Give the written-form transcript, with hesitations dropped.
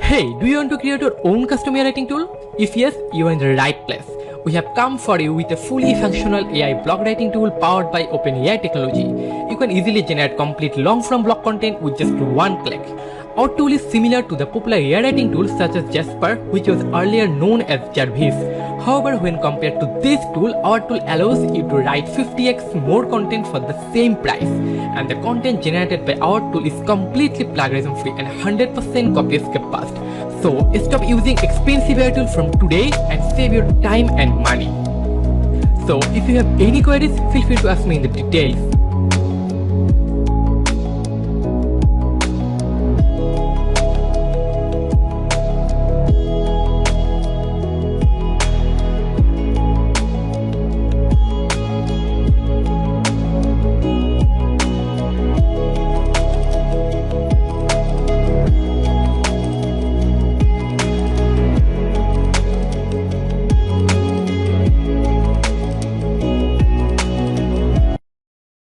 Hey, do you want to create your own custom AI writing tool? If yes, you are in the right place. We have come for you with a fully functional AI blog writing tool powered by Openai technology. You can easily generate complete long-form blog content with just one click. Our tool is similar to the popular AI writing tools such as Jasper, which was earlier known as Davinci. However, when compared to this tool, our tool allows you to write 50x more content for the same price. And the content generated by our tool is completely plagiarism free and 100% copy escape fast. So stop using expensive AI tool from today and save your time and money. So if you have any queries, feel free to ask me in the details.